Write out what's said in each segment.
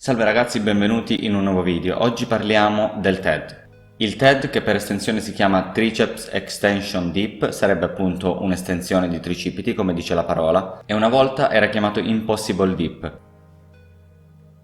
Salve ragazzi, benvenuti in un nuovo video. Oggi parliamo del TED. Il TED, che per estensione si chiama Triceps Extension Dip, sarebbe appunto un'estensione di tricipiti, come dice la parola, e una volta era chiamato Impossible Dip.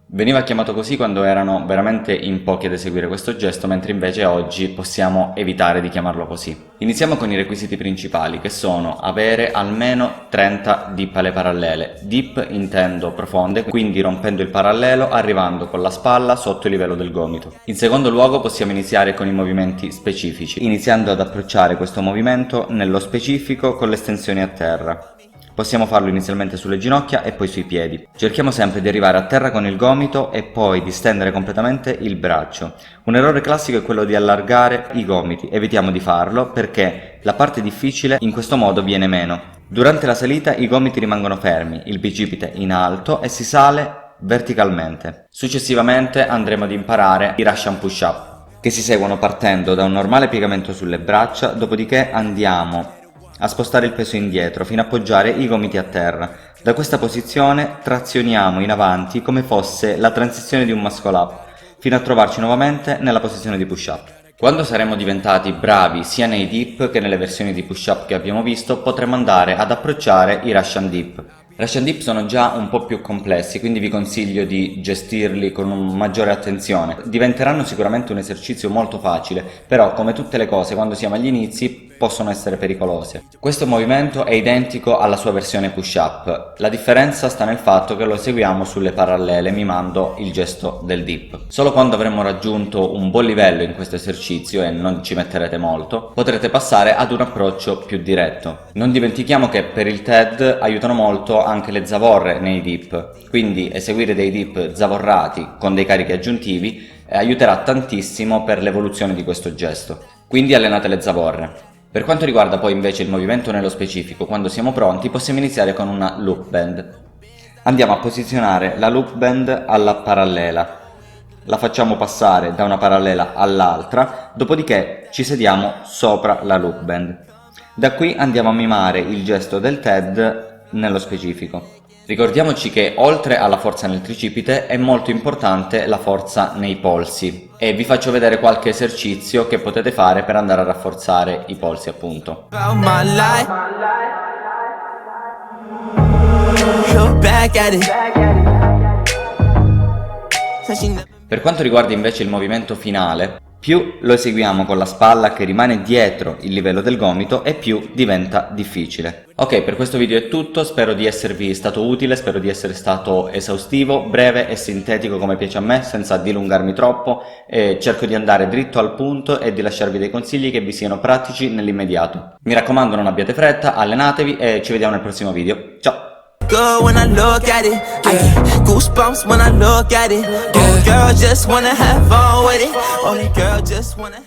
Veniva chiamato così quando erano veramente in pochi ad eseguire questo gesto, mentre invece oggi possiamo evitare di chiamarlo così. Iniziamo con i requisiti principali, che sono avere almeno 30 dip alle parallele. Dip intendo profonde, quindi rompendo il parallelo, arrivando con la spalla sotto il livello del gomito. In secondo luogo possiamo iniziare con i movimenti specifici, iniziando ad approcciare questo movimento nello specifico con le estensioni a terra. Possiamo farlo inizialmente sulle ginocchia e poi sui piedi. Cerchiamo sempre di arrivare a terra con il gomito e poi di stendere completamente il braccio. Un errore classico è quello di allargare i gomiti, evitiamo di farlo perché la parte difficile in questo modo viene meno. Durante la salita i gomiti rimangono fermi, il bicipite in alto e si sale verticalmente. Successivamente andremo ad imparare i Russian push-up, che si seguono partendo da un normale piegamento sulle braccia, dopodiché andiamo a spostare il peso indietro fino a appoggiare i gomiti a terra. Da questa posizione trazioniamo in avanti come fosse la transizione di un muscle up, fino a trovarci nuovamente nella posizione di push up. Quando saremo diventati bravi sia nei dip che nelle versioni di push up che abbiamo visto, potremo andare ad approcciare i Russian dip. Russian dip sono già un po' più complessi, quindi vi consiglio di gestirli con maggiore attenzione. Diventeranno sicuramente un esercizio molto facile, però come tutte le cose quando siamo agli inizi possono essere pericolose. Questo movimento è identico alla sua versione push up, la differenza sta nel fatto che lo eseguiamo sulle parallele mimando il gesto del dip. Solo quando avremo raggiunto un buon livello in questo esercizio, e non ci metterete molto, potrete passare ad un approccio più diretto. Non dimentichiamo che per il TED aiutano molto anche le zavorre nei dip, quindi eseguire dei dip zavorrati con dei carichi aggiuntivi aiuterà tantissimo per l'evoluzione di questo gesto. Quindi allenate le zavorre. Per quanto riguarda poi invece il movimento nello specifico, quando siamo pronti possiamo iniziare con una loop bend. Andiamo a posizionare la loop bend alla parallela, la facciamo passare da una parallela all'altra, dopodiché ci sediamo sopra la loop bend. Da qui andiamo a mimare il gesto del TED nello specifico. Ricordiamoci che oltre alla forza nel tricipite è molto importante la forza nei polsi e vi faccio vedere qualche esercizio che potete fare per andare a rafforzare i polsi appunto. Per quanto riguarda invece il movimento finale, più lo eseguiamo con la spalla che rimane dietro il livello del gomito e più diventa difficile. Ok, per questo video è tutto, spero di esservi stato utile, spero di essere stato esaustivo, breve e sintetico come piace a me, senza dilungarmi troppo, e cerco di andare dritto al punto e di lasciarvi dei consigli che vi siano pratici nell'immediato. Mi raccomando, non abbiate fretta, allenatevi e ci vediamo nel prossimo video. Ciao! Good when I look at it, I get goosebumps when I look at it. Oh, girl, just wanna have fun with it. Oh, girl, just wanna